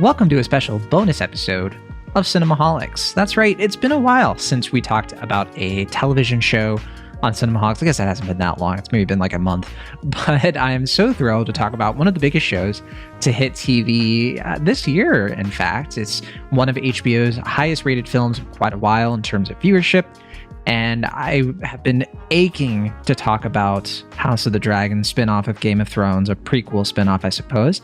Welcome to a special bonus episode of Cinemaholics. That's right, it's been a while since we talked about a television show on Cinemaholics. I guess it hasn't been that long. It's maybe been like a month. But I am so thrilled to talk about one of the biggest shows to hit TV this year, in fact. It's one of HBO's highest rated films in quite a while in terms of viewership. And I have been aching to talk about House of the Dragon, spinoff of Game of Thrones, a prequel spinoff, I suppose.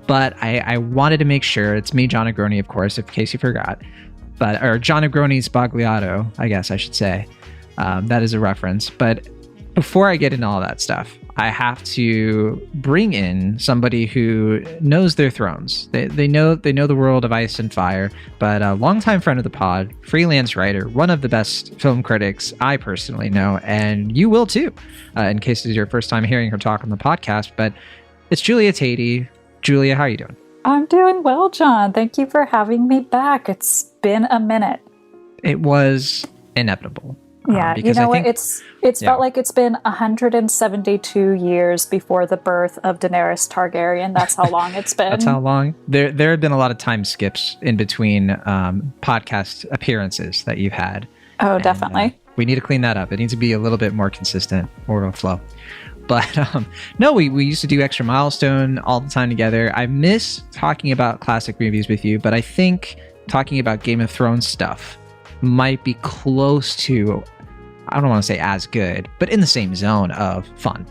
But I wanted to make sure, it's me, John Negroni, of course, in case you forgot. Or John Negroni's Bagliato, I guess I should say. That is a reference. But before I get into all that stuff, I have to bring in somebody who knows their thrones. They know the world of Ice and Fire, but a longtime friend of the pod, freelance writer, one of the best film critics I personally know, and you will too, in case it's your first time hearing her talk on the podcast. But it's Julia Teti. Julia, how are you doing? I'm doing well, John. Thank you for having me back. It's been a minute. It was inevitable. Yeah, you know what? It's felt like it's been 172 years before the birth of Daenerys Targaryen. That's how long it's been. That's how long. There have been a lot of time skips in between podcast appearances that you've had. Oh, definitely. We need to clean that up. It needs to be a little bit more consistent, more of a flow. But no, we used to do Extra Milestone all the time together. I miss talking about classic movies with you, but I think talking about Game of Thrones stuff might be close to, I don't want to say as good, but in the same zone of fun.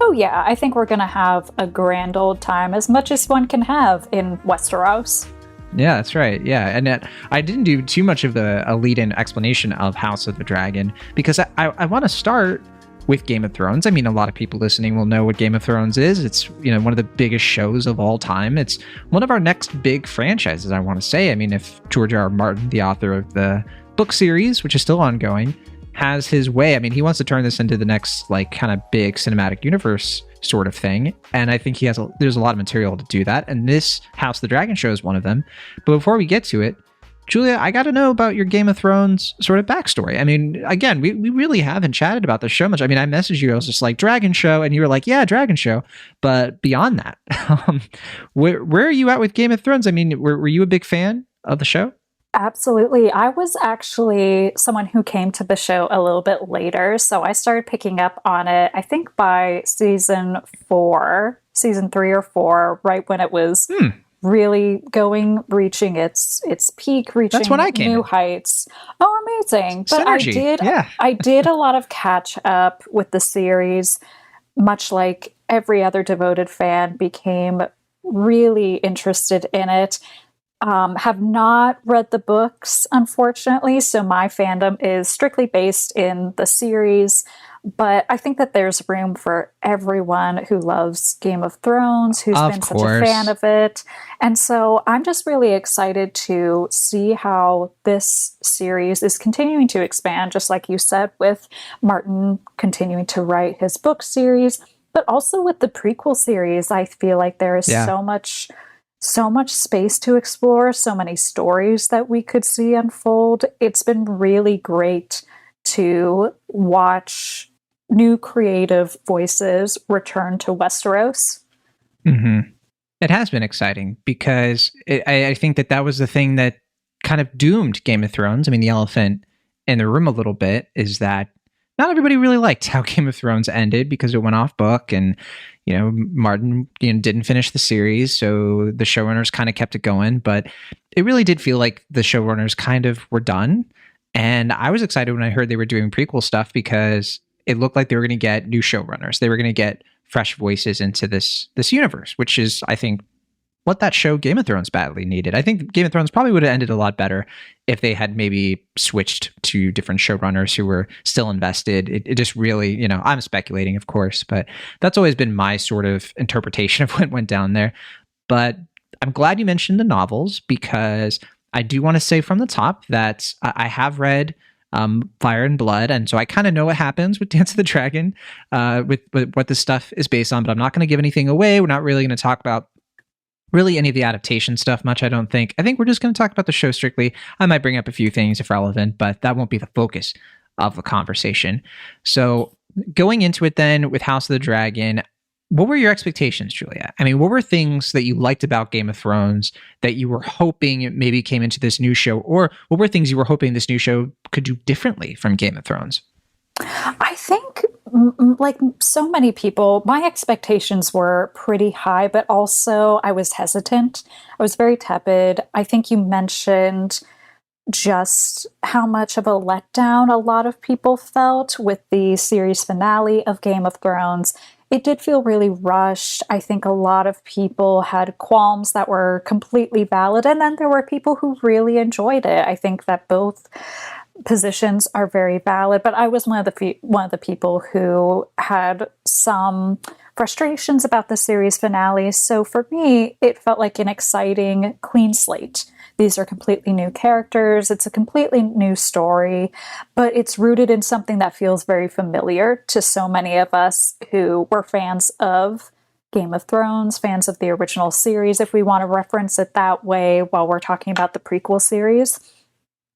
Oh yeah, I think we're going to have a grand old time, as much as one can have in Westeros. Yeah, that's right. Yeah, and I didn't do too much of the lead-in explanation of House of the Dragon, because I want to start with Game of Thrones. I mean, a lot of people listening will know what Game of Thrones is. It's, one of the biggest shows of all time. It's one of our next big franchises, I want to say. I mean, if George R.R. Martin, the author of the book series, which is still ongoing, has his way. I mean, he wants to turn this into the next, like, kind of big cinematic universe sort of thing. And I think there's a lot of material to do that. And this House of the Dragon show is one of them. But before we get to it, Julia, I got to know about your Game of Thrones sort of backstory. I mean, again, we really haven't chatted about this show much. I mean, I messaged you, I was just like, Dragon Show, and you were like, yeah, Dragon Show. But beyond that, where are you at with Game of Thrones? I mean, were you a big fan of the show? Absolutely. I was actually someone who came to the show a little bit later, so I started picking up on it, I think by season 3 or 4, right when it was really reaching its peak, reaching That's when I came new in. heights. Oh, amazing. But Synergy. I did a lot of catch up with the series, much like every other devoted fan became really interested in it. Have not read the books, unfortunately, so my fandom is strictly based in the series, but I think that there's room for everyone who loves Game of Thrones, who's been such a fan of it. And so I'm just really excited to see how this series is continuing to expand, just like you said, with Martin continuing to write his book series, but also with the prequel series. I feel like there is so much space to explore, so many stories that we could see unfold. It's been really great to watch new creative voices return to Westeros. Mm-hmm. It has been exciting because I think that was the thing that kind of doomed Game of Thrones. I mean, the elephant in the room a little bit is that not everybody really liked how Game of Thrones ended because it went off book, and Martin didn't finish the series, so the showrunners kind of kept it going. But it really did feel like the showrunners kind of were done. And I was excited when I heard they were doing prequel stuff because it looked like they were going to get new showrunners. They were going to get fresh voices into this universe, which is, I think, what that show Game of Thrones badly needed. I think Game of Thrones probably would have ended a lot better if they had maybe switched to different showrunners who were still invested. It just really, I'm speculating, of course, but that's always been my sort of interpretation of what went down there. But I'm glad you mentioned the novels, because I do want to say from the top that I have read Fire and Blood, and so I kind of know what happens with Dance of the Dragon, with what this stuff is based on, but I'm not going to give anything away. We're not really going to talk about really any of the adaptation stuff much, I don't think. I think we're just going to talk about the show strictly. I might bring up a few things if relevant, but that won't be the focus of the conversation. So going into it then with House of the Dragon, what were your expectations, Julia? I mean, what were things that you liked about Game of Thrones that you were hoping it maybe came into this new show? Or what were things you were hoping this new show could do differently from Game of Thrones? I think, like so many people, my expectations were pretty high, but also I was hesitant. I was very tepid. I think you mentioned just how much of a letdown a lot of people felt with the series finale of Game of Thrones. It did feel really rushed. I think a lot of people had qualms that were completely valid, and then there were people who really enjoyed it. I think that both positions are very valid, but I was one of the people who had some frustrations about the series finale. So for me, it felt like an exciting clean slate. These are completely new characters. It's a completely new story, but it's rooted in something that feels very familiar to so many of us who were fans of Game of Thrones, fans of the original series, if we want to reference it that way while we're talking about the prequel series.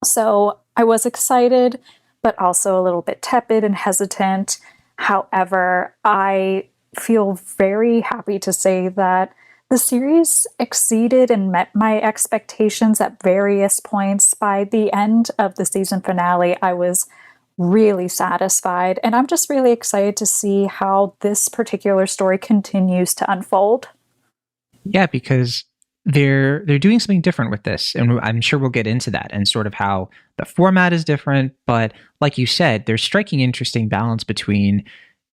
So I was excited, but also a little bit tepid and hesitant. However, I feel very happy to say that the series exceeded and met my expectations at various points. By the end of the season finale, I was really satisfied, and I'm just really excited to see how this particular story continues to unfold. Yeah, because they're doing something different with this, and I'm sure we'll get into that and sort of how the format is different. But like you said, they're striking interesting balance between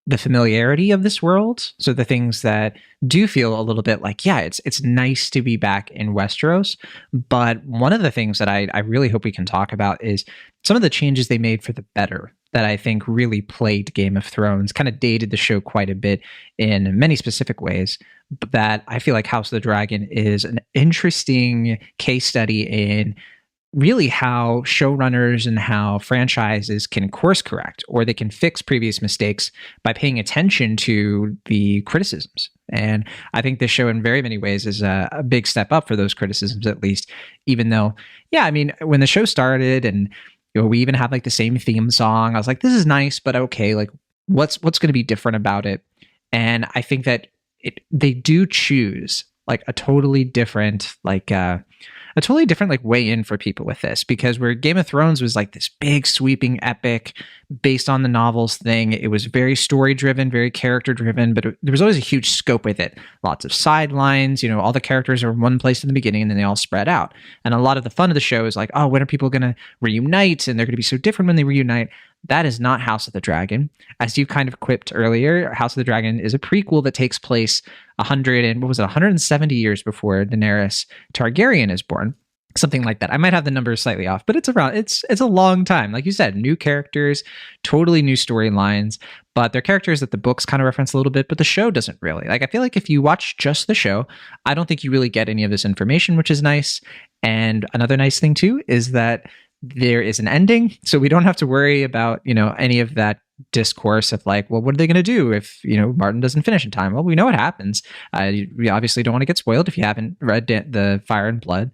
the familiarity of this world, so the things that do feel a little bit like, yeah, it's nice to be back in Westeros. But one of the things that I really hope we can talk about is some of the changes they made for the better that I think really plagued Game of Thrones, kind of dated the show quite a bit in many specific ways. But that I feel like House of the Dragon is an interesting case study in really how showrunners and how franchises can course correct, or they can fix previous mistakes by paying attention to the criticisms. And I think this show in very many ways is a big step up for those criticisms, at least, even though, yeah, I mean, when the show started and we even have like the same theme song, I was like, this is nice, but okay, like what's going to be different about it? And I think that they do choose like a totally different like way in for people with this, because where Game of Thrones was like this big sweeping epic based on the novels thing, it was very story driven, very character driven, but there was always a huge scope with it. Lots of sidelines, all the characters are in one place in the beginning and then they all spread out. And a lot of the fun of the show is like, oh, when are people going to reunite? And they're going to be so different when they reunite. That is not House of the Dragon. As you kind of quipped earlier, House of the Dragon is a prequel that takes place 170 years before Daenerys Targaryen is born. Something like that. I might have the numbers slightly off, but it's a long time. Like you said, new characters, totally new storylines, but they're characters that the books kind of reference a little bit, but the show doesn't really. Like, I feel like if you watch just the show, I don't think you really get any of this information, which is nice. And another nice thing too is that there is an ending, so we don't have to worry about, any of that discourse of like, well, what are they going to do if, Martin doesn't finish in time? Well, we know what happens. We obviously don't want to get spoiled if you haven't read the Fire and Blood.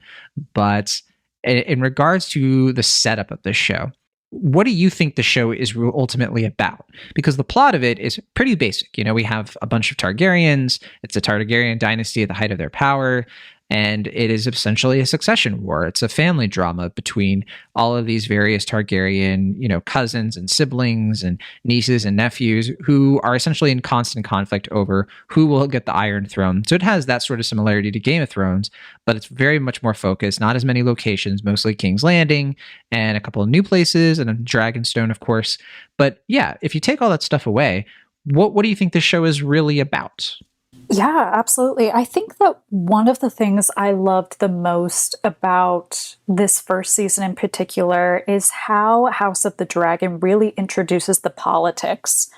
But in regards to the setup of this show, what do you think the show is ultimately about? Because the plot of it is pretty basic. We have a bunch of Targaryens. It's a Targaryen dynasty at the height of their power. And it is essentially a succession war. It's a family drama between all of these various Targaryen, cousins and siblings and nieces and nephews who are essentially in constant conflict over who will get the Iron Throne. So it has that sort of similarity to Game of Thrones, but it's very much more focused, not as many locations, mostly King's Landing and a couple of new places and a Dragonstone, of course. But yeah, if you take all that stuff away, what do you think this show is really about? Yeah, absolutely. I think that one of the things I loved the most about this first season in particular is how House of the Dragon really introduces the politics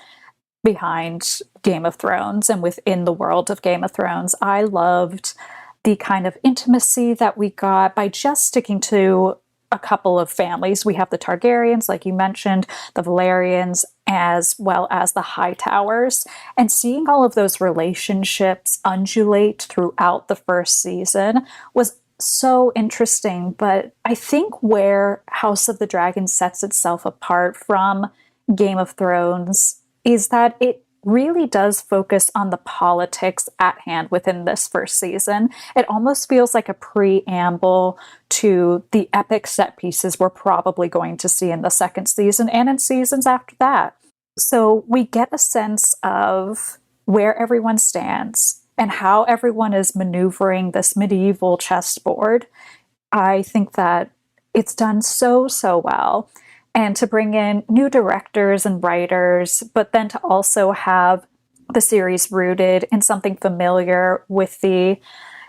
behind Game of Thrones and within the world of Game of Thrones. I loved the kind of intimacy that we got by just sticking to a couple of families. We have the Targaryens, like you mentioned, the Valerians, as well as the Hightowers. And seeing all of those relationships undulate throughout the first season was so interesting. But I think where House of the Dragon sets itself apart from Game of Thrones is that it really does focus on the politics at hand within this first season. It almost feels like a preamble to the epic set pieces we're probably going to see in the second season and in seasons after that. So we get a sense of where everyone stands and how everyone is maneuvering this medieval chessboard. I think that it's done so, so well. And to bring in new directors and writers, but then to also have the series rooted in something familiar with the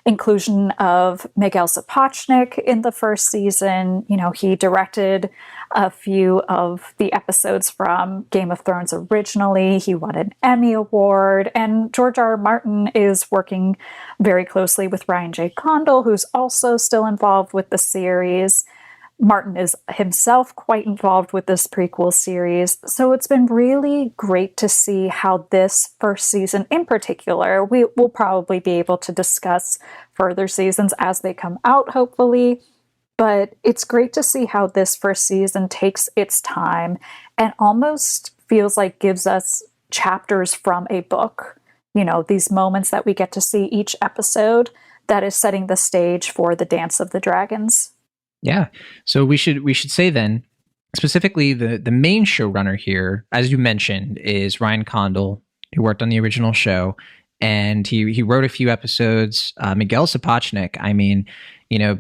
inclusion of Miguel Sapochnik in the first season. You know, he directed a few of the episodes from Game of Thrones originally. He won an Emmy Award. And George R. R. Martin is working very closely with Ryan J. Condal, who's also still involved with the series. Martin is himself quite involved with this prequel series. So it's been really great to see how this first season in particular, we will probably be able to discuss further seasons as they come out, hopefully. But it's great to see how this first season takes its time and almost feels like gives us chapters from a book. You know, these moments that we get to see each episode that is setting the stage for the Dance of the Dragons. Yeah. So we should say then, specifically the main showrunner here, as you mentioned, is Ryan Condal, who worked on the original show, and he wrote a few episodes. Miguel Sapochnik, I mean, you know,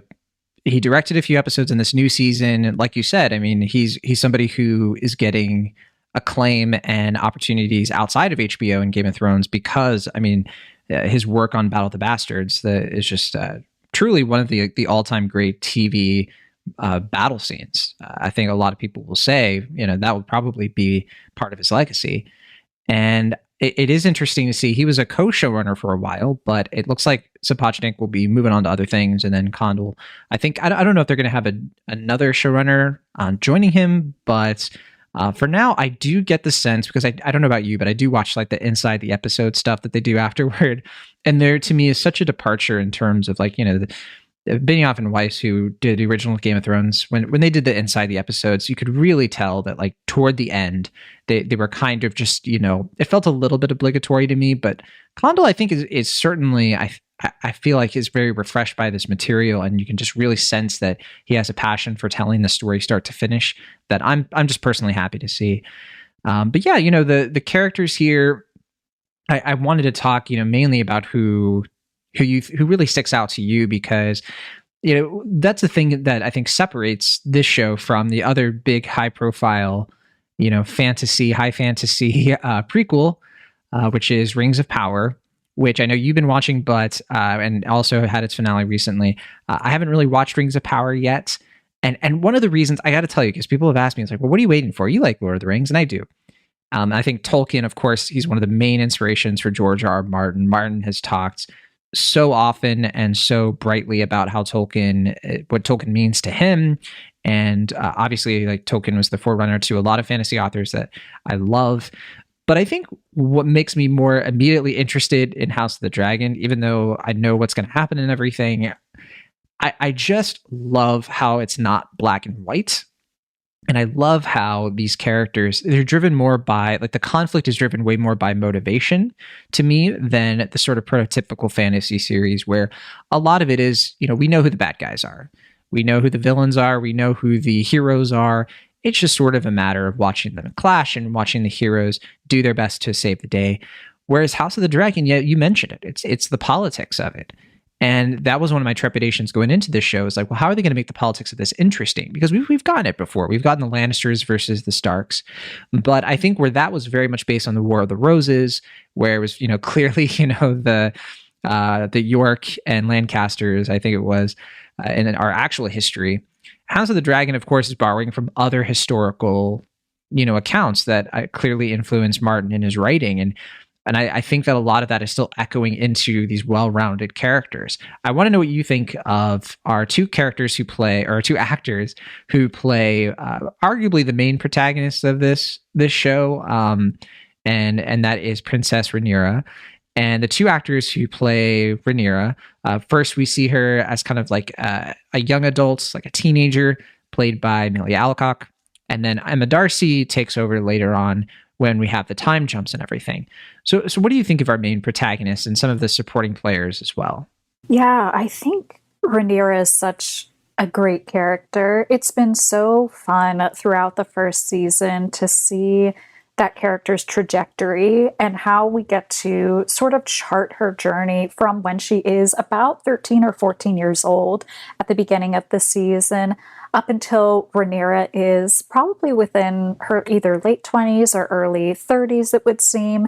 he directed a few episodes in this new season. Like you said, I mean, he's somebody who is getting acclaim and opportunities outside of HBO and Game of Thrones because, I mean, his work on Battle of the Bastards is just truly one of the all-time great TV battle scenes. I think a lot of people will say, you know, that would probably be part of his legacy. And it is interesting to see. He was a co-showrunner for a while, but it looks like Sapochnik will be moving on to other things. And then Condal, I think, I don't know if they're going to have another showrunner joining him, but for now, I do get the sense, because I don't know about you, but I do watch like the inside the episode stuff that they do afterward. And there, to me, is such a departure in terms of like, you know, Benioff and Weiss, who did the original Game of Thrones, when they did the inside the episodes, you could really tell that like toward the end, they were kind of just, you know, it felt a little bit obligatory to me. But Condal, I think, is certainly, I feel like is very refreshed by this material, and you can just really sense that he has a passion for telling the story start to finish that I'm just personally happy to see. But yeah, you know, the characters here, I wanted to talk, you know, mainly about who really sticks out to you, because, you know, that's the thing that I think separates this show from the other big high profile, you know, high fantasy prequel, which is Rings of Power, which I know you've been watching, but and also had its finale recently. I haven't really watched Rings of Power yet. And one of the reasons, I got to tell you, because people have asked me, it's like, well, what are you waiting for? You like Lord of the Rings, and I do. I think Tolkien, of course, he's one of the main inspirations for George R. R. Martin. Martin has talked so often and so brightly about how what Tolkien means to him. And obviously, like, Tolkien was the forerunner to a lot of fantasy authors that I love. But I think what makes me more immediately interested in House of the Dragon, even though I know what's going to happen and everything, I just love how it's not black and white. And I love how these characters, they're driven more by, like, the conflict is driven way more by motivation to me than the sort of prototypical fantasy series where a lot of it is, you know, we know who the bad guys are. We know who the villains are. We know who the heroes are. It's just sort of a matter of watching them clash and watching the heroes do their best to save the day. Whereas House of the Dragon, yeah, you mentioned it. It's the politics of it. And that was one of my trepidations going into this show. Is like, well, how are they going to make the politics of this interesting? Because we've gotten it before. We've gotten the Lannisters versus the Starks. But I think where that was very much based on the War of the Roses, where it was, you know, clearly, you know, the York and Lancasters, I think it was, in our actual history. House of the Dragon, of course, is borrowing from other historical, you know, accounts that clearly influenced Martin in his writing. And I think that a lot of that is still echoing into these well-rounded characters. I want to know what you think of our two characters who play, or two actors who play, arguably the main protagonists of this show, and that is Princess Rhaenyra. And the two actors who play Rhaenyra, first we see her as kind of like a young adult, like a teenager, played by Amelia Alcock. And then Emma Darcy takes over later on when we have the time jumps and everything. So what do you think of our main protagonists and some of the supporting players as well? Yeah, I think Rhaenyra is such a great character. It's been so fun throughout the first season to see that character's trajectory and how we get to sort of chart her journey from when she is about 13 or 14 years old at the beginning of the season up until Rhaenyra is probably within her either late 20s or early 30s, it would seem.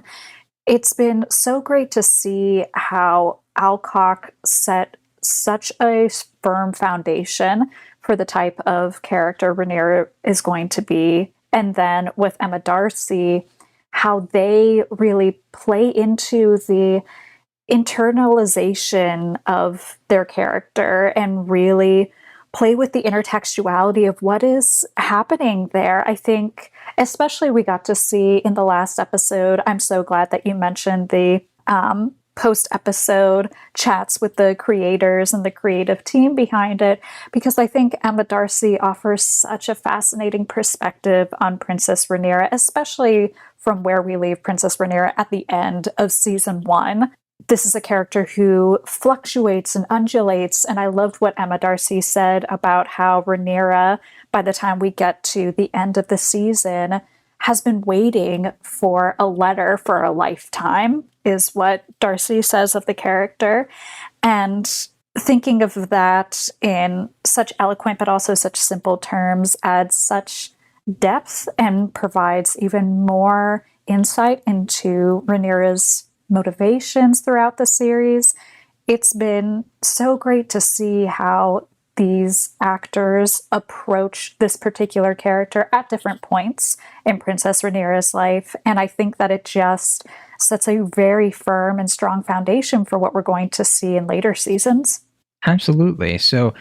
It's been so great to see how Alcock set such a firm foundation for the type of character Rhaenyra is going to be. And then with Emma Darcy, how they really play into the internalization of their character and really play with the intertextuality of what is happening there. I think, especially, we got to see in the last episode. I'm so glad that you mentioned the post episode chats with the creators and the creative team behind it, because I think Emma Darcy offers such a fascinating perspective on Princess Rhaenyra, especially from where we leave Princess Rhaenyra at the end of season 1. This is a character who fluctuates and undulates, and I loved what Emma Darcy said about how Rhaenyra, by the time we get to the end of the season, has been waiting for a letter for a lifetime, is what Darcy says of the character. And thinking of that in such eloquent but also such simple terms adds such depth and provides even more insight into Rhaenyra's motivations throughout the series. It's been so great to see how these actors approach this particular character at different points in Princess Rhaenyra's life. And I think that it just sets a very firm and strong foundation for what we're going to see in later seasons. Absolutely. So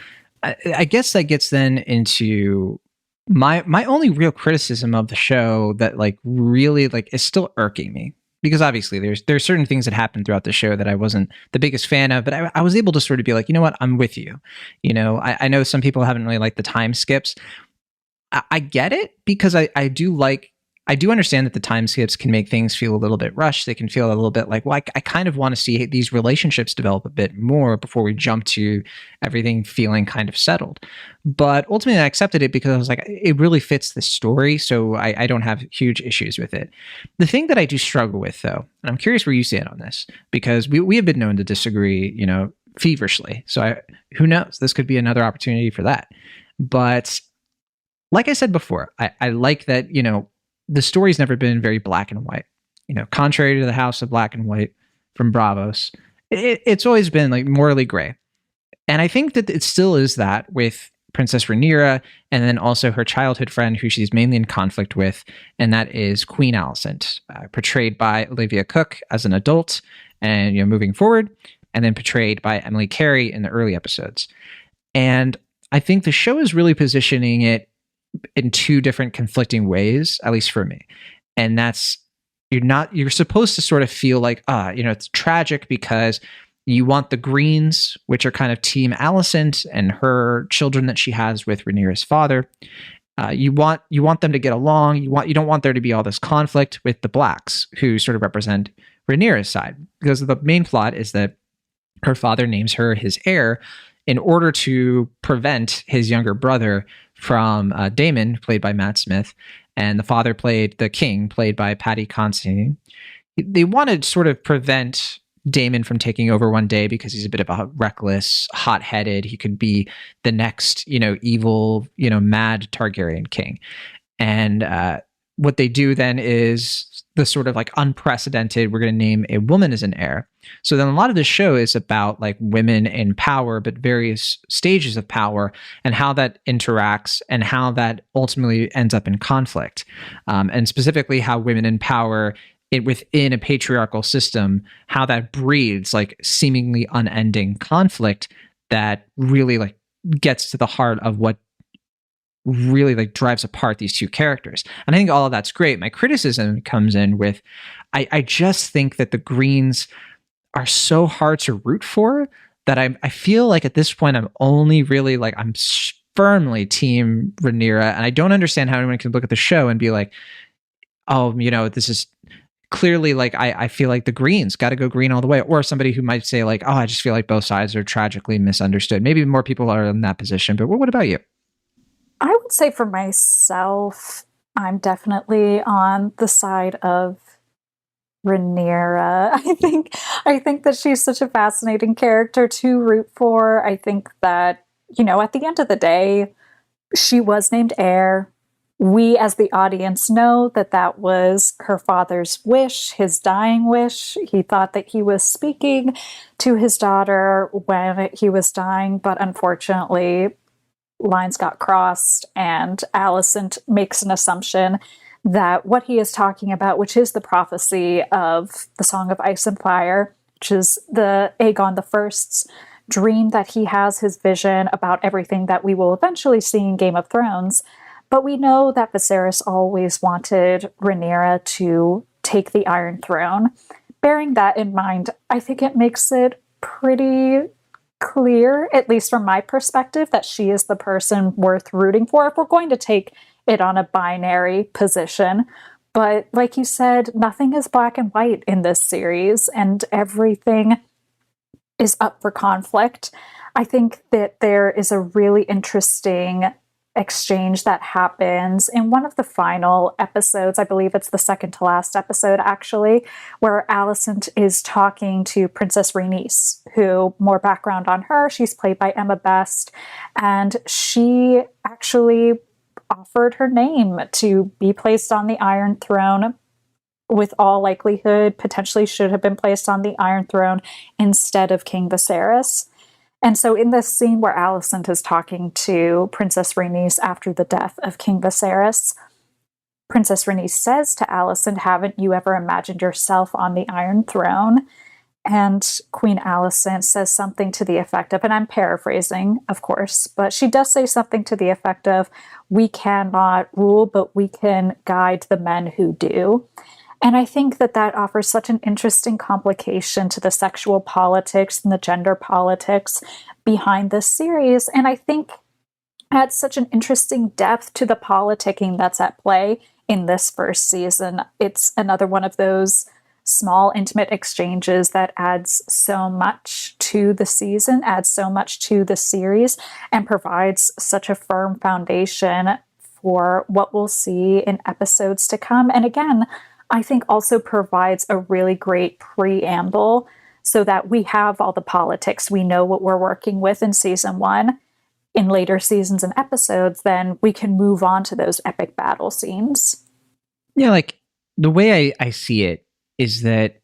I guess that gets then into my only real criticism of the show that like really like is still irking me, because obviously there's certain things that happen throughout the show that I wasn't the biggest fan of, but I was able to sort of be like, you know what, I'm with you. I know some people haven't really liked the time skips. I get it, because I do understand that the time skips can make things feel a little bit rushed. They can feel a little bit like, well, I kind of want to see these relationships develop a bit more before we jump to everything feeling kind of settled. But ultimately, I accepted it because I was like, it really fits the story, so I don't have huge issues with it. The thing that I do struggle with, though, and I'm curious where you stand on this, because we have been known to disagree, feverishly. So who knows? This could be another opportunity for that. But like I said before, I like that, the story's never been very black and white. Contrary to the House of Black and White from Bravos, it's always been like morally gray. And I think that it still is that with Princess Rhaenyra, and then also her childhood friend who she's mainly in conflict with, and that is Queen Alicent, portrayed by Olivia Cooke as an adult and moving forward, and then portrayed by Emily Carey in the early episodes. And I think the show is really positioning it in two different conflicting ways, at least for me. And that's, you're supposed to sort of feel like, it's tragic because you want the Greens, which are kind of Team Alicent and her children that she has with Rhaenyra's father. You want them to get along. You don't want there to be all this conflict with the Blacks, who sort of represent Rhaenyra's side, because the main plot is that her father names her his heir in order to prevent his younger brother from Daemon, played by Matt Smith, and the father played the king, played by Paddy Considine. They wanted to sort of prevent Daemon from taking over one day because he's a bit of a reckless, hot-headed. He could be the next, evil, mad Targaryen king. And what they do then is the sort of like unprecedented, we're going to name a woman as an heir. So then a lot of the show is about like women in power, but various stages of power, and how that interacts and how that ultimately ends up in conflict. And specifically how women in power within a patriarchal system, how that breeds like seemingly unending conflict that really like gets to the heart of what really like drives apart these two characters. And I think all of that's great. My criticism comes in with, I just think that the Greens are so hard to root for that I feel like at this point I'm only really like, I'm firmly Team Rhaenyra, and I don't understand how anyone can look at the show and be like, oh, this is clearly like I feel like the Greens got to go green all the way, or somebody who might say like, oh, I just feel like both sides are tragically misunderstood. Maybe more people are in that position, but what about you? I would say for myself, I'm definitely on the side of Rhaenyra. I think that she's such a fascinating character to root for. I think that, at the end of the day, she was named heir. We, as the audience, know that that was her father's wish, his dying wish. He thought that he was speaking to his daughter when he was dying, but unfortunately, lines got crossed, and Alicent makes an assumption that what he is talking about, which is the prophecy of the Song of Ice and Fire, which is the Aegon the First's dream that he has, his vision about everything that we will eventually see in Game of Thrones. But we know that Viserys always wanted Rhaenyra to take the Iron Throne. Bearing that in mind, I think it makes it pretty clear, at least from my perspective, that she is the person worth rooting for if we're going to take it on a binary position. But like you said, nothing is black and white in this series, and everything is up for conflict. I think that there is a really interesting exchange that happens in one of the final episodes. I believe it's the second to last episode, actually, where Alicent is talking to Princess Rhaenys, who, more background on her, she's played by Emma Best, and she actually offered her name to be placed on the Iron Throne. With all likelihood, potentially should have been placed on the Iron Throne instead of King Viserys. And so in this scene where Alicent is talking to Princess Rhaenys after the death of King Viserys, Princess Rhaenys says to Alicent, haven't you ever imagined yourself on the Iron Throne? And Queen Alicent says something to the effect of, and I'm paraphrasing, of course, but she does say something to the effect of, we cannot rule, but we can guide the men who do. And I think that that offers such an interesting complication to the sexual politics and the gender politics behind this series. And I think adds such an interesting depth to the politicking that's at play in this first season. It's another one of those small, intimate exchanges that adds so much to the season, adds so much to the series, and provides such a firm foundation for what we'll see in episodes to come. And again, I think also provides a really great preamble so that we have all the politics. We know what we're working with in season one. In later seasons and episodes, then we can move on to those epic battle scenes. Yeah, like the way I see it is that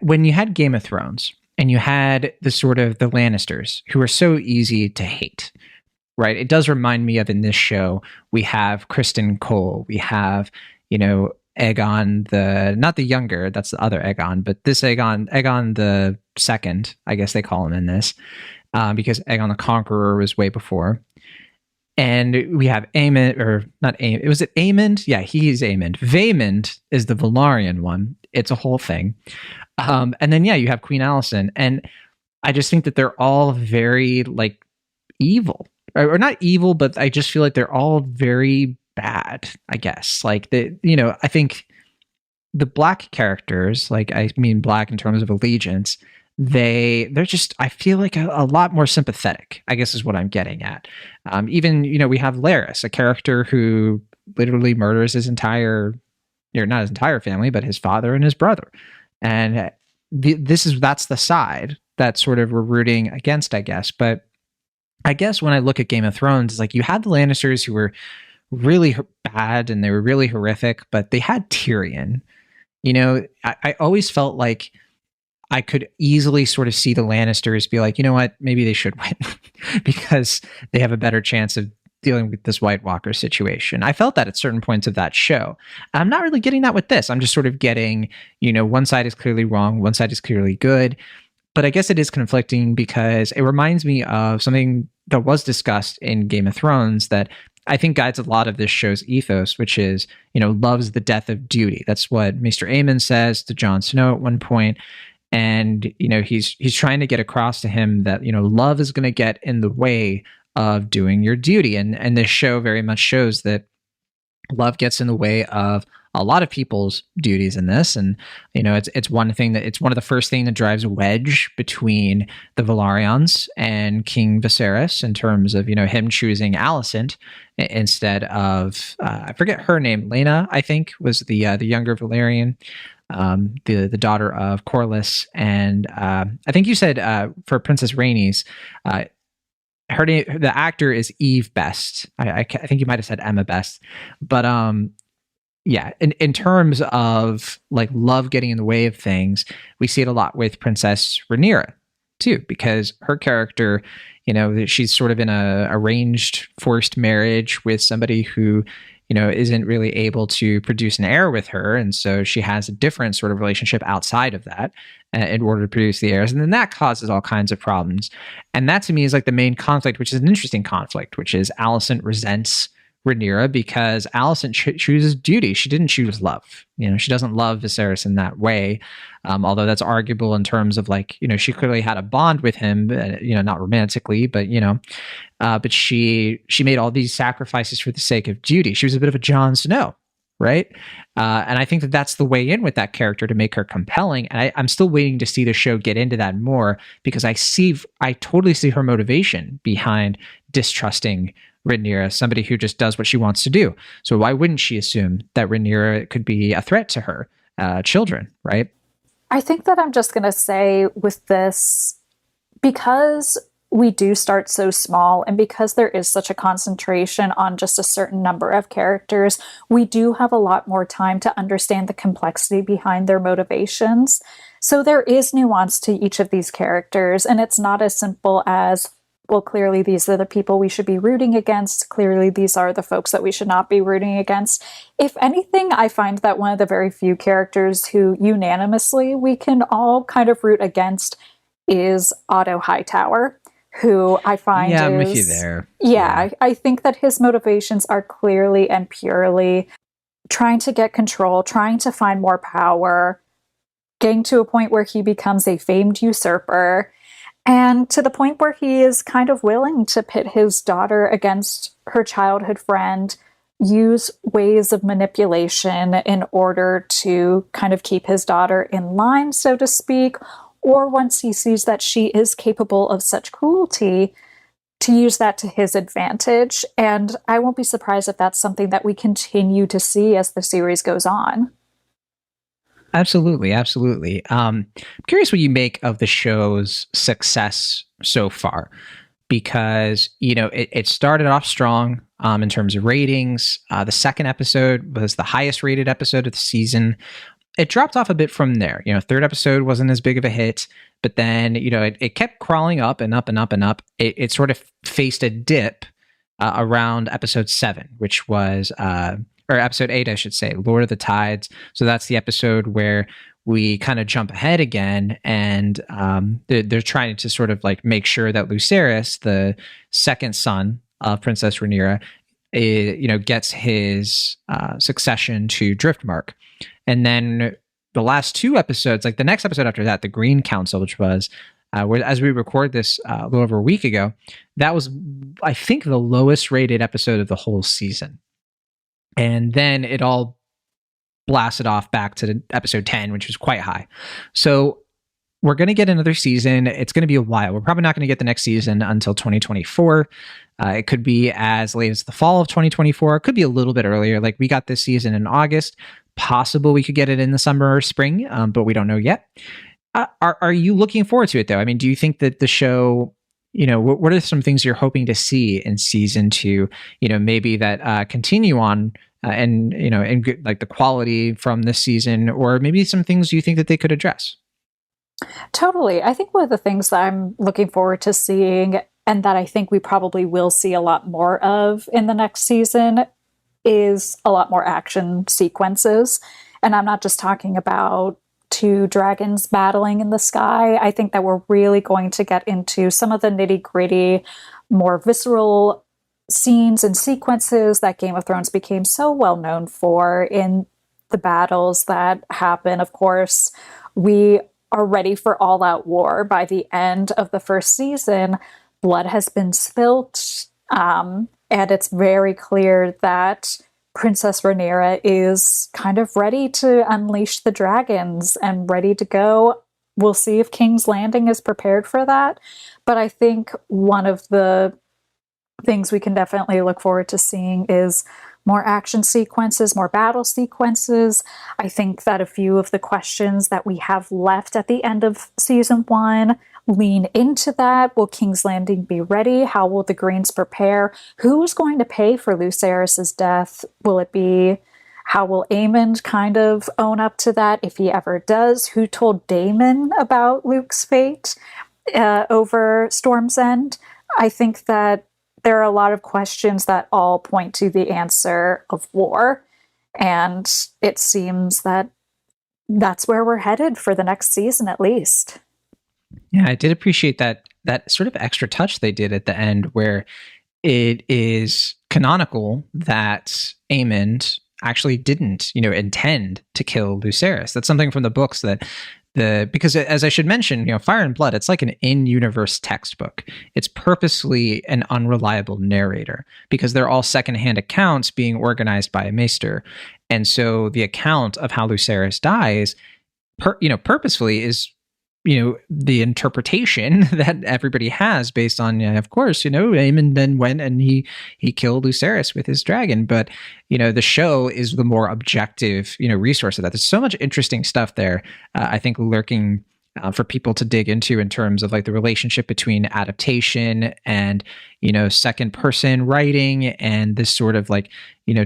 when you had Game of Thrones and you had the sort of the Lannisters who are so easy to hate, right? It does remind me of in this show, we have Kristen Cole, we have, Aegon not the younger, that's the other Aegon, but this Aegon the second, I guess they call him in this, because Aegon the Conqueror was way before. And we have Aemond, or not Aemond, was it Aemond? Yeah, he's Aemond. Vaemond is the Valyrian one. It's a whole thing. And then, you have Queen Alicent. And I just think that they're all very, evil. Or not evil, but I just feel like they're all very bad, I guess. I think the black characters, I mean black in terms of allegiance, they're just, I feel like a lot more sympathetic, I guess is what I'm getting at. Even, we have Larys, a character who literally murders his entire, not his entire family, but his father and his brother. And that's the side that sort of we're rooting against, I guess. But I guess when I look at Game of Thrones, it's you had the Lannisters who were really bad and they were really horrific, but they had Tyrion. I always felt like I could easily sort of see the Lannisters be like, you know what, maybe they should win because they have a better chance of dealing with this White Walker situation. I felt that at certain points of that show. I'm not really getting that with this. I'm just sort of getting, one side is clearly wrong, one side is clearly good. But I guess it is conflicting because it reminds me of something that was discussed in Game of Thrones that I think guides a lot of this show's ethos, which is, love's the death of duty. That's what Maester Aemon says to Jon Snow at one point. And, he's trying to get across to him that, love is going to get in the way of doing your duty. And this show very much shows that love gets in the way of a lot of people's duties in this. And, it's one thing that it's one of the first thing that drives a wedge between the Velaryons and King Viserys in terms of, him choosing Alicent instead of, I forget her name, Lena, I think, was the younger Valyrian. The daughter of Corlys, and I think you said for Princess Rhaenys, her name, the actor is Eve Best. I think you might have said Emma Best, but yeah. In terms of like love getting in the way of things, we see it a lot with Princess Rhaenyra too, because her character, she's sort of in a arranged, forced marriage with somebody who, isn't really able to produce an heir with her. And so she has a different sort of relationship outside of that in order to produce the heirs. And then that causes all kinds of problems. And that to me is like the main conflict, which is an interesting conflict, which is Alicent resents Rhaenyra because Alicent chooses duty. She didn't choose love. She doesn't love Viserys in that way. Although that's arguable in terms of like, she clearly had a bond with him, not romantically, but she made all these sacrifices for the sake of duty. She was a bit of a Jon Snow, right? And I think that that's the way in with that character to make her compelling. And I'm still waiting to see the show get into that more because I totally see her motivation behind distrusting Rhaenyra, somebody who just does what she wants to do. So why wouldn't she assume that Rhaenyra could be a threat to her children, right? I think that I'm just going to say with this, because we do start so small and because there is such a concentration on just a certain number of characters, we do have a lot more time to understand the complexity behind their motivations. So there is nuance to each of these characters, and it's not as simple as, well, clearly these are the people we should be rooting against. Clearly these are the folks that we should not be rooting against. If anything, I find that one of the very few characters who unanimously we can all kind of root against is Otto Hightower, who I find I'm with you there. Yeah, I think that his motivations are clearly and purely trying to get control, trying to find more power, getting to a point where he becomes a famed usurper, and to the point where he is kind of willing to pit his daughter against her childhood friend, use ways of manipulation in order to kind of keep his daughter in line, so to speak, or once he sees that she is capable of such cruelty, to use that to his advantage. And I won't be surprised if that's something that we continue to see as the series goes on. Absolutely, absolutely. I'm curious what you make of the show's success so far, because it started off strong in terms of ratings. The second episode was the highest rated episode of the season. It dropped off a bit from there. Third episode wasn't as big of a hit, but then it kept crawling up and up and up and up. It sort of faced a dip around episode 7, which was or episode 8, I should say, Lord of the Tides. So that's the episode where we kind of jump ahead again, and they're trying to sort of like make sure that Lucerys, the second son of Princess Rhaenyra, gets his succession to Driftmark. And then the last 2 episodes, like the next episode after that, the Green Council, which was where, as we record this a little over a week ago, that was, I think, the lowest rated episode of the whole season. And then it all blasted off back to episode 10, which was quite high. So we're going to get another season. It's going to be a while. We're probably not going to get the next season until 2024. It could be as late as the fall of 2024. It could be a little bit earlier. Like we got this season in August. Possible we could get it in the summer or spring, but we don't know yet. Are you looking forward to it, though? I mean, do you think that the show, what are some things you're hoping to see in season 2, maybe that continue on and like the quality from this season, or maybe some things you think that they could address? Totally. I think one of the things that I'm looking forward to seeing, and that I think we probably will see a lot more of in the next season, is a lot more action sequences. And I'm not just talking about 2 dragons battling in the sky. I think that we're really going to get into some of the nitty-gritty, more visceral scenes and sequences that Game of Thrones became so well known for in the battles that happen. Of course, we are ready for all-out war by the end of the first season. Blood has been spilt, and it's very clear that Princess Rhaenyra is kind of ready to unleash the dragons and ready to go. We'll see if King's Landing is prepared for that. But I think one of the things we can definitely look forward to seeing is more action sequences, more battle sequences. I think that a few of the questions that we have left at the end of season 1 lean into that. Will King's Landing be ready? How will the Greens prepare? Who's going to pay for Lucerys's death? Will it be, how will Aemond kind of own up to that if he ever does? Who told Daemon about Luke's fate over Storm's End? I think that there are a lot of questions that all point to the answer of war. And it seems that that's where we're headed for the next season, at least. Yeah, I did appreciate that sort of extra touch they did at the end, where it is canonical that Aemond actually didn't, intend to kill Lucerys. That's something from the books that because as I should mention, Fire and Blood, it's like an in-universe textbook. It's purposely an unreliable narrator because they're all secondhand accounts being organized by a Maester. And so the account of how Lucerys dies, purposefully is, the interpretation that everybody has based on, of course, Aemon then went and he killed Lucerys with his dragon. But, the show is the more objective, resource of that. There's so much interesting stuff there, I think, lurking for people to dig into in terms of like the relationship between adaptation and, second person writing and this sort of like,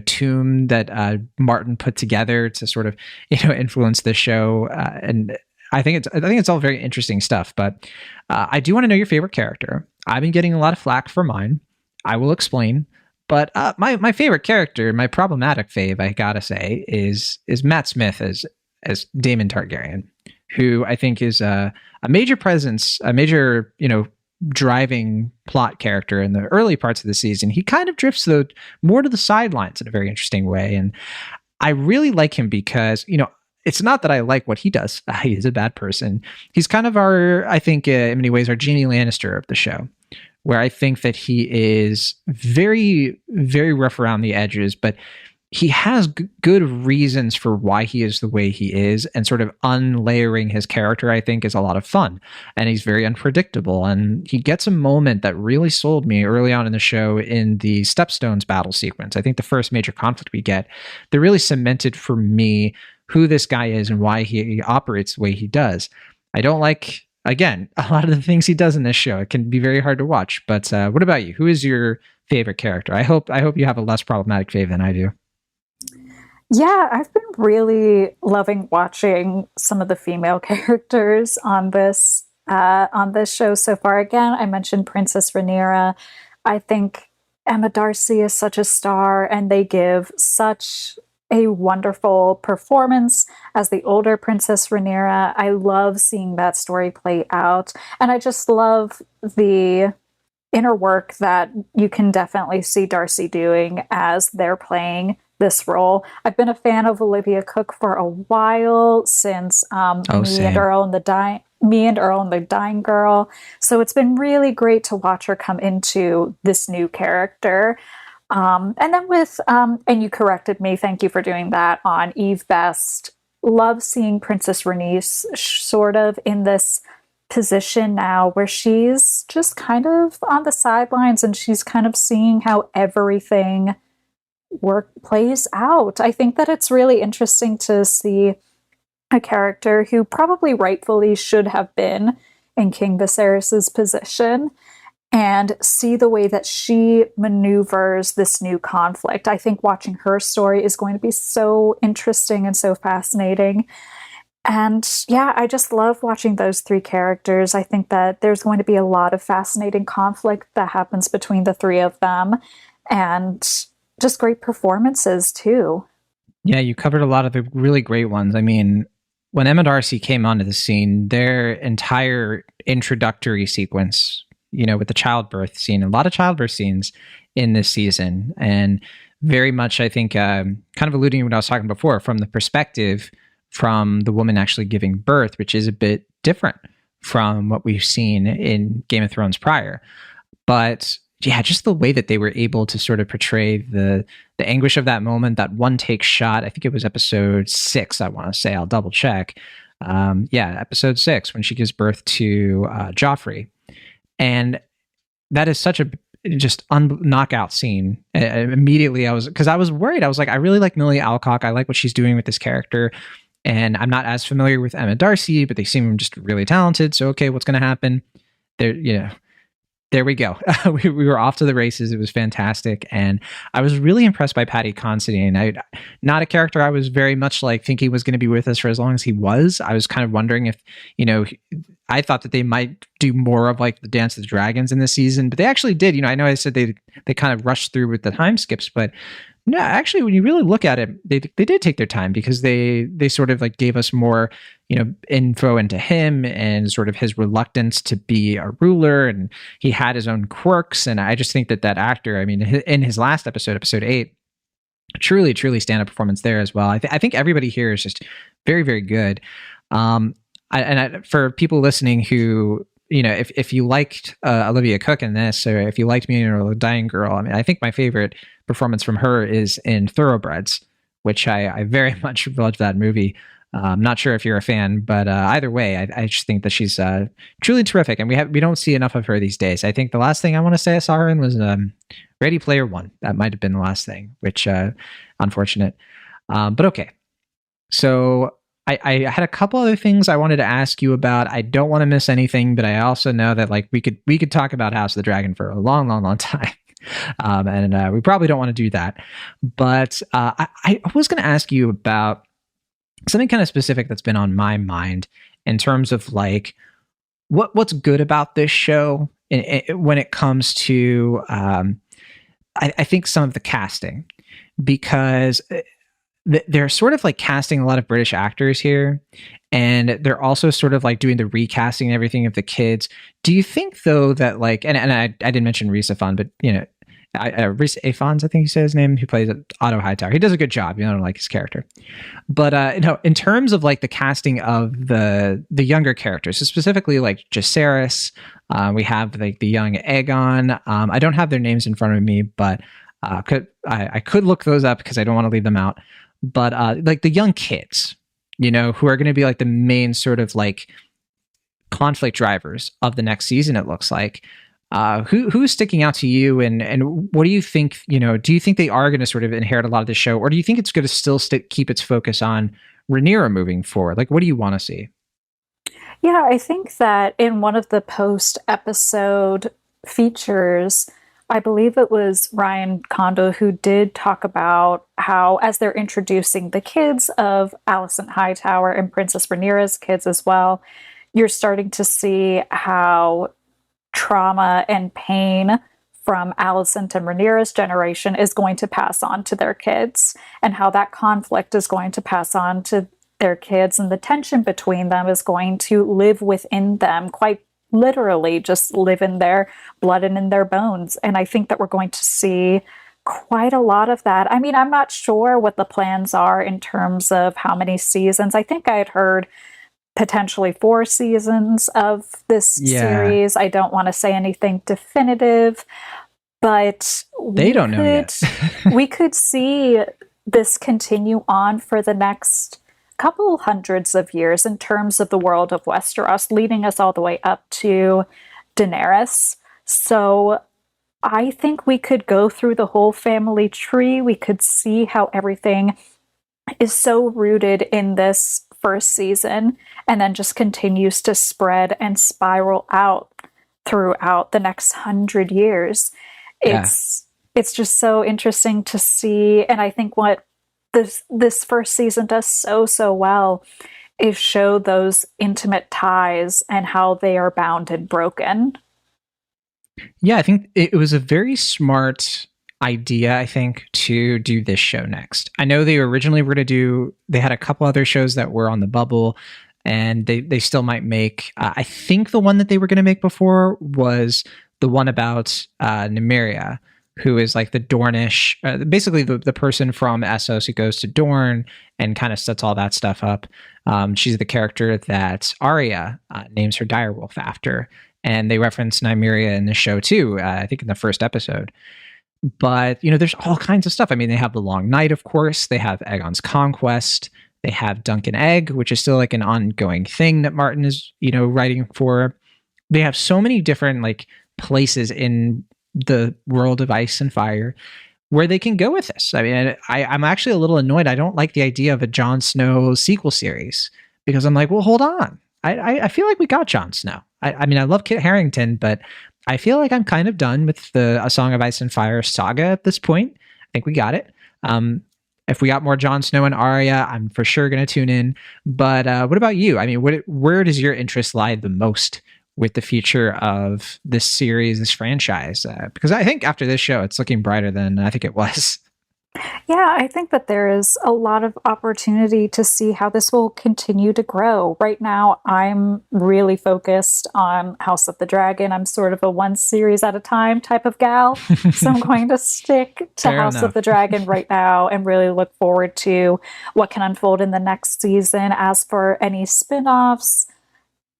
tomb that Martin put together to sort of, influence the show. And I think it's all very interesting stuff, but I do want to know your favorite character. I've been getting a lot of flack for mine. I will explain, but my favorite character, my problematic fave, I gotta say, is Matt Smith as Daemon Targaryen, who I think is a major presence, a major driving plot character in the early parts of the season. He kind of drifts more to the sidelines in a very interesting way, and I really like him because it's not that I like what he does. He is a bad person. He's kind of I think, in many ways, our Jaime Lannister of the show, where I think that he is very, very rough around the edges, but he has good reasons for why he is the way he is, and sort of unlayering his character, I think, is a lot of fun. And he's very unpredictable. And he gets a moment that really sold me early on in the show in the Stepstones battle sequence. I think the first major conflict we get, that really cemented for me who this guy is and why he operates the way he does. I don't like, again, a lot of the things he does in this show. It can be very hard to watch. But what about you? Who is your favorite character? I hope you have a less problematic fave than I do. Yeah, I've been really loving watching some of the female characters on this show so far. Again, I mentioned Princess Rhaenyra. I think Emma Darcy is such a star, and they give such a wonderful performance as the older Princess Rhaenyra. I love seeing that story play out, and I just love the inner work that you can definitely see Darcy doing as they're playing this role. I've been a fan of Olivia Cooke for a while, since Me and Earl and the Dying Girl. So it's been really great to watch her come into this new character. And then with, and you corrected me, thank you for doing that, on Eve Best. Love seeing Princess Rhaenys sort of in this position now where she's just kind of on the sidelines and she's kind of seeing how everything plays out. I think that it's really interesting to see a character who probably rightfully should have been in King Viserys's position and see the way that she maneuvers this new conflict. I think watching her story is going to be so interesting and so fascinating. And yeah, I just love watching those three characters. I think that there's going to be a lot of fascinating conflict that happens between the three of them, and just great performances too. Yeah, you covered a lot of the really great ones. I mean, when Emma Darcy came onto the scene, their entire introductory sequence, with the childbirth scene, a lot of childbirth scenes in this season, and very much, I think, kind of alluding to what I was talking before, from the perspective from the woman actually giving birth, which is a bit different from what we've seen in Game of Thrones prior. But yeah, just the way that they were able to sort of portray the anguish of that moment, that one take shot. I think it was episode 6. I want to say, I'll double check. Yeah, episode 6 when she gives birth to Joffrey, and that is such a just knockout scene. Immediately, I was worried. I was like, I really like Millie Alcock. I like what she's doing with this character. And I'm not as familiar with Emma Darcy, but they seem just really talented. So, okay, what's going to happen? There we go. We were off to the races. It was fantastic. And I was really impressed by Paddy Considine. Not a character I was very much like thinking was going to be with us for as long as he was. I was kind of wondering if, I thought that they might do more of like the Dance of the Dragons in this season, but they actually did. I know I said they kind of rushed through with the time skips, but no, actually, when you really look at it, they did take their time, because they sort of like gave us more, info into him and sort of his reluctance to be a ruler, and he had his own quirks. And I just think that actor, I mean, in his last episode, episode 8, truly, truly stand-up performance there as well. I think everybody here is just very, very good. For people listening who, if you liked Olivia Cook in this, or if you liked me or Dying Girl, I mean, I think my favorite performance from her is in Thoroughbreds, which I very much loved that movie. I'm not sure if you're a fan, but either way, I just think that she's truly terrific, and we don't see enough of her these days. I think the last thing I want to say I saw her in was Ready Player One. That might have been the last thing, which unfortunate. But okay, so I had a couple other things I wanted to ask you about. I don't want to miss anything, but I also know that like we could talk about House of the Dragon for a long, long, long time. And we probably don't want to do that. But I was going to ask you about something kind of specific that's been on my mind in terms of like what's good about this show when it comes to I think some of the casting, because they're sort of like casting a lot of British actors here, and they're also sort of like doing the recasting and everything of the kids. Do you think though that like, and I didn't mention Rhys Ifans, but Rhys Ifans, I think he said his name, who plays Otto Hightower. He does a good job. I don't like his character, but in terms of like the casting of the younger characters, so specifically like Jacaerys, we have like the young Aegon. I don't have their names in front of me, but I could look those up because I don't want to leave them out. But like the young kids, who are going to be like the main sort of like conflict drivers of the next season, it looks like. Who's sticking out to you, and what do you think? Do you think they are going to sort of inherit a lot of the show, or do you think it's going to still keep its focus on Rhaenyra moving forward? Like, what do you want to see? Yeah, I think that in one of the post-episode features, I believe it was Ryan Kondo who did talk about how, as they're introducing the kids of Alicent Hightower and Princess Rhaenyra's kids as well, you're starting to see how trauma and pain from Alicent and Rhaenyra's generation is going to pass on to their kids, and how that conflict is going to pass on to their kids, and the tension between them is going to live within them, quite literally just live in their blood and in their bones. And I think that we're going to see quite a lot of that. I mean, I'm not sure what the plans are in terms of how many seasons. I think I had heard potentially 4 seasons of this series. I don't want to say anything definitive, but they don't know yet. We could see this continue on for the next couple hundreds of years in terms of the world of Westeros, leading us all the way up to Daenerys. So I think we could go through the whole family tree. We could see how everything is so rooted in this first season, and then just continues to spread and spiral out throughout the next 100 years. It's just so interesting to see. And I think what this first season does so well is show those intimate ties and how they are bound and broken. Yeah, I think it was a very smart idea, I think, to do this show next. I know they originally were going to they had a couple other shows that were on the bubble, and they still might make, I think the one that they were going to make before was the one about Nymeria, who is like the Dornish, basically the person from Essos who goes to Dorne and kind of sets all that stuff up. She's the character that Arya names her direwolf after. and they reference Nymeria in the show too. I think in the first episode. But there's all kinds of stuff. I mean, they have the Long Night, of course. They have Aegon's Conquest. They have Duncan Egg, which is still like an ongoing thing that Martin is writing for. They have so many different like places in the world of Ice and Fire where they can go with this. I mean, I'm actually a little annoyed. I don't like the idea of a Jon Snow sequel series because I'm like, well, hold on. I feel like we got Jon Snow. I mean, I love Kit Harington, but I feel like I'm kind of done with the A Song of Ice and Fire saga at this point. I think we got it. If we got more Jon Snow and Arya, I'm for sure going to tune in. But what about you? I mean, where does your interest lie the most with the future of this series, this franchise? Because I think after this show, it's looking brighter than I think it was. Yeah, I think that there is a lot of opportunity to see how this will continue to grow. Right now, I'm really focused on House of the Dragon. I'm sort of a one series at a time type of gal. So I'm going to stick to Fair House enough. of the Dragon right now and really look forward to what can unfold in the next season. As for any spin offs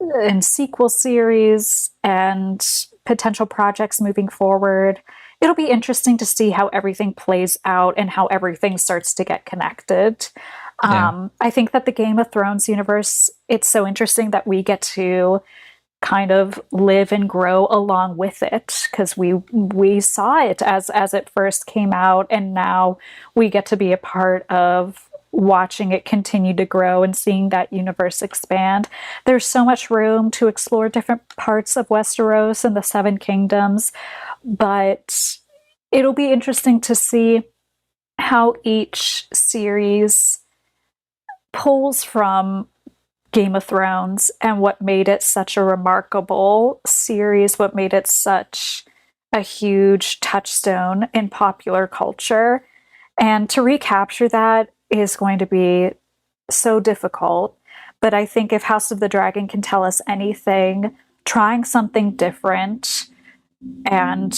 and sequel series and potential projects moving forward, it'll be interesting to see how everything plays out and how everything starts to get connected. Yeah. I think that the Game of Thrones universe, it's so interesting that we get to kind of live and grow along with it because we saw it as it first came out, and now we get to be a part of watching it continue to grow and seeing that universe expand. There's so much room to explore different parts of Westeros and the Seven Kingdoms, but it'll be interesting to see how each series pulls from Game of Thrones and what made it such a remarkable series, what made it such a huge touchstone in popular culture. And to recapture that is going to be so difficult. But I think if House of the Dragon can tell us anything, trying something different and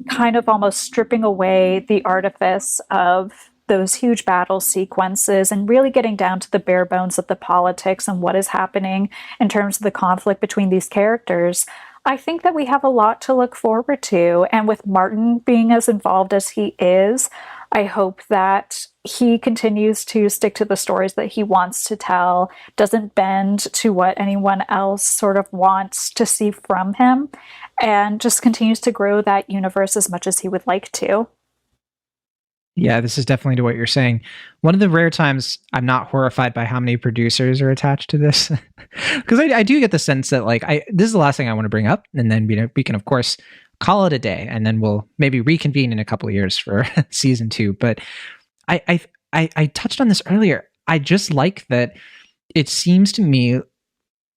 kind of almost stripping away the artifice of those huge battle sequences and really getting down to the bare bones of the politics and what is happening in terms of the conflict between these characters, I think that we have a lot to look forward to. And with Martin being as involved as he is, I hope that he continues to stick to the stories that he wants to tell, doesn't bend to what anyone else sort of wants to see from him, and just continues to grow that universe as much as he would like to. Yeah, this is definitely to what you're saying. One of the rare times I'm not horrified by how many producers are attached to this, because I do get the sense that like this is the last thing I want to bring up, and then we can of course call it a day, and then we'll maybe reconvene in a couple of years for season 2. But I touched on this earlier. I just like that it seems to me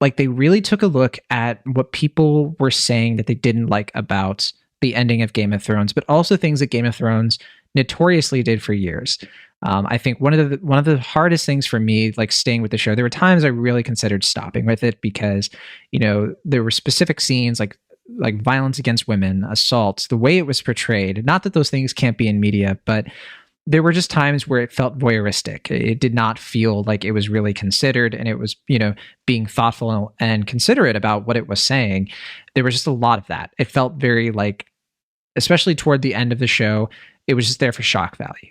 like they really took a look at what people were saying that they didn't like about the ending of Game of Thrones, but also things that Game of Thrones notoriously did for years. I think one of the hardest things for me, like staying with the show, there were times I really considered stopping with it because, there were specific scenes like violence against women, assaults, the way it was portrayed. Not that those things can't be in media, but there were just times where it felt voyeuristic. It did not feel like it was really considered, and it was, being thoughtful and considerate about what it was saying. There was just a lot of that. It felt very like, especially toward the end of the show, it was just there for shock value.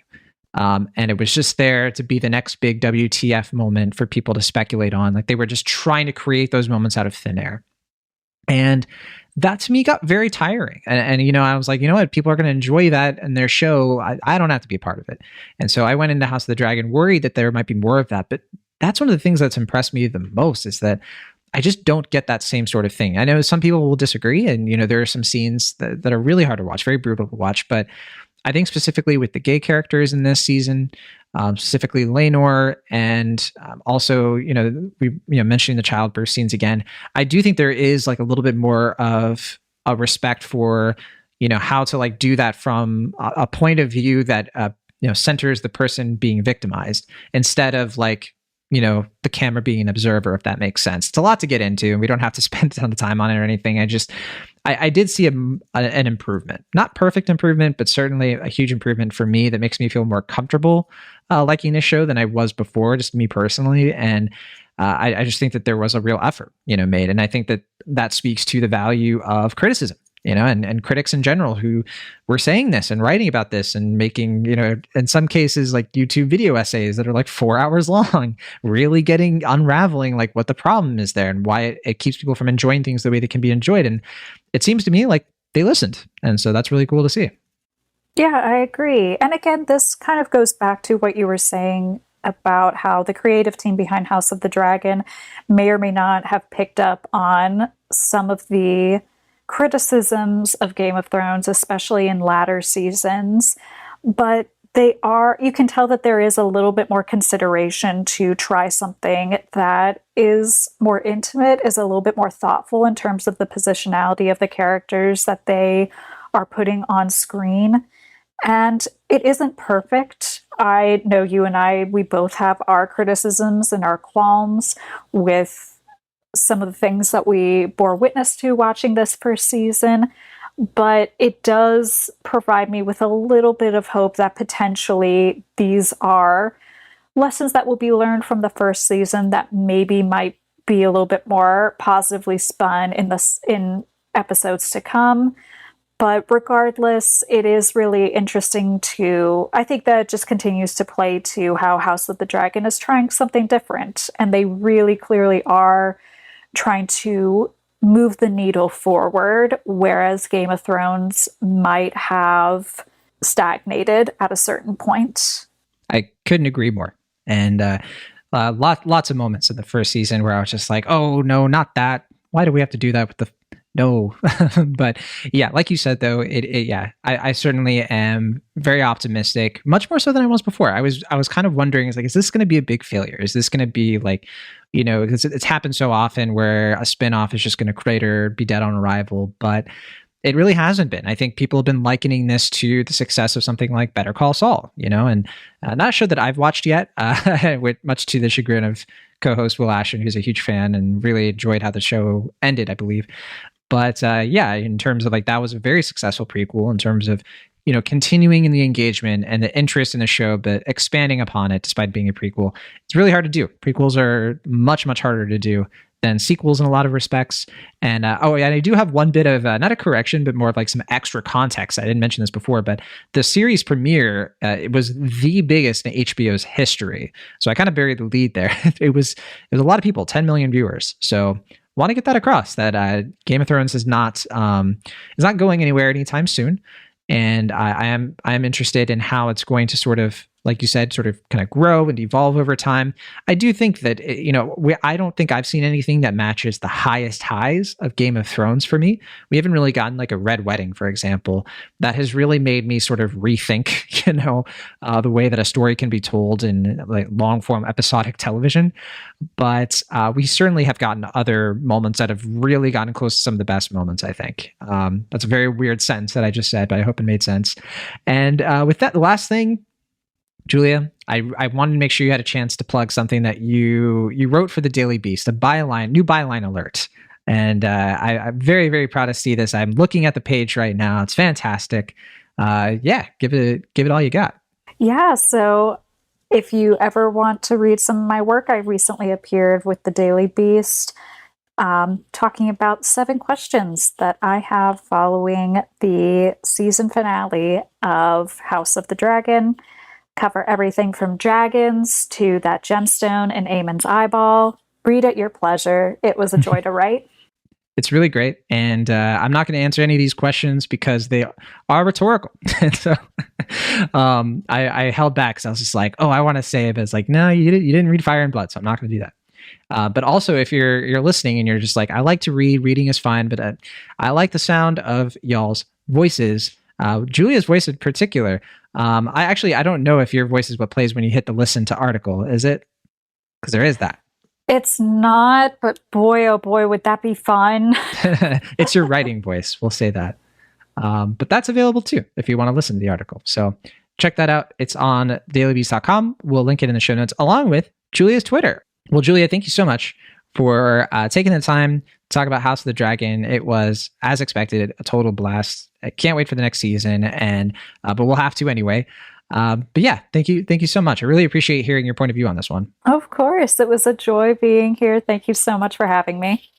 And it was just there to be the next big WTF moment for people to speculate on. Like they were just trying to create those moments out of thin air. And that to me got very tiring. And I was like, you know what? People are going to enjoy that in their show. I don't have to be a part of it. And so I went into House of the Dragon worried that there might be more of that. But that's one of the things that's impressed me the most is that I just don't get that same sort of thing. I know some people will disagree. And, there are some scenes that are really hard to watch, very brutal to watch. But I think specifically with the gay characters in this season, specifically Laenor, and also, mentioning the childbirth scenes again, I do think there is like a little bit more of a respect for, how to like do that from a point of view that, centers the person being victimized instead of like, the camera being an observer, if that makes sense. It's a lot to get into and we don't have to spend a ton of time on it or anything. I did see an improvement, not perfect improvement, but certainly a huge improvement for me that makes me feel more comfortable liking this show than I was before, just me personally. And I just think that there was a real effort, made. And I think that that speaks to the value of criticism, and critics in general who were saying this and writing about this and making, in some cases, like YouTube video essays that are like 4 hours long, really unraveling like what the problem is there and why it keeps people from enjoying things the way they can be enjoyed. And it seems to me like they listened. And so that's really cool to see. Yeah, I agree. And again, this kind of goes back to what you were saying about how the creative team behind House of the Dragon may or may not have picked up on some of the criticisms of Game of Thrones, especially in latter seasons. But you can tell that there is a little bit more consideration to try something that is more intimate, is a little bit more thoughtful in terms of the positionality of the characters that they are putting on screen. And it isn't perfect. I know you and we both have our criticisms and our qualms with some of the things that we bore witness to watching this first season. But it does provide me with a little bit of hope that potentially these are lessons that will be learned from the first season that maybe might be a little bit more positively spun in episodes to come. But regardless, it is really interesting I think that it just continues to play to how House of the Dragon is trying something different. And they really clearly are trying to move the needle forward, whereas Game of Thrones might have stagnated at a certain point. I couldn't agree more. And lots of moments in the first season where I was just like, oh, no, not that. Why do we have to do that with the... No, but yeah, like you said, though, I certainly am very optimistic, much more so than I was before. I was kind of wondering, is this going to be a big failure? Is this going to be like, because it's happened so often where a spinoff is just going to crater, be dead on arrival, but it really hasn't been. I think people have been likening this to the success of something like Better Call Saul, and not a show that I've watched yet, much to the chagrin of co-host Will Ashton, who's a huge fan and really enjoyed how the show ended, I believe. But in terms of that was a very successful prequel in terms of, continuing in the engagement and the interest in the show, but expanding upon it despite being a prequel. It's really hard to do. Prequels are much, much harder to do than sequels in a lot of respects. And I do have one bit of not a correction, but more of some extra context. I didn't mention this before, but the series premiere, it was the biggest in HBO's history. So I kind of buried the lead there. It was a lot of people, 10 million viewers. So want to get that across that Game of Thrones is not going anywhere anytime soon, and I am interested in how it's going to sort of, like you said, sort of kind of grow and evolve over time. I do think that I don't think I've seen anything that matches the highest highs of Game of Thrones for me. We haven't really gotten a Red Wedding, for example, that has really made me sort of rethink the way that a story can be told in long form episodic television. But we certainly have gotten other moments that have really gotten close to some of the best moments, I think. That's a very weird sentence that I just said, but I hope it made sense. And with that, the last thing, Julia, I wanted to make sure you had a chance to plug something that you wrote for the Daily Beast, new byline alert. And I'm very, very proud to see this. I'm looking at the page right now. It's fantastic. Give it all you got. Yeah, so if you ever want to read some of my work, I recently appeared with the Daily Beast talking about 7 questions that I have following the season finale of House of the Dragon. Cover everything from dragons to that gemstone in Aemon's eyeball. Read at your pleasure. It was a joy to write. It's really great. And I'm not going to answer any of these questions because they are rhetorical. And so I held back because I was just like, I want to say it. But it's like, no, you didn't read Fire and Blood, so I'm not going to do that. But also, if you're listening and you're just like, I like to read, reading is fine, but I like the sound of y'all's voices. Julia's voice in particular. I don't know if your voice is what plays when you hit the listen to article. Is it? Because there is that. It's not, but boy, oh boy, would that be fun. It's your writing voice. We'll say that. But that's available too if you want to listen to the article. So check that out. It's on dailybeast.com. We'll link it in the show notes along with Julia's Twitter. Well, Julia, thank you so much for taking the time to talk about House of the Dragon. It was, as expected, a total blast. I can't wait for the next season, but we'll have to anyway. But yeah, thank you so much. I really appreciate hearing your point of view on this one. Of course, it was a joy being here. Thank you so much for having me.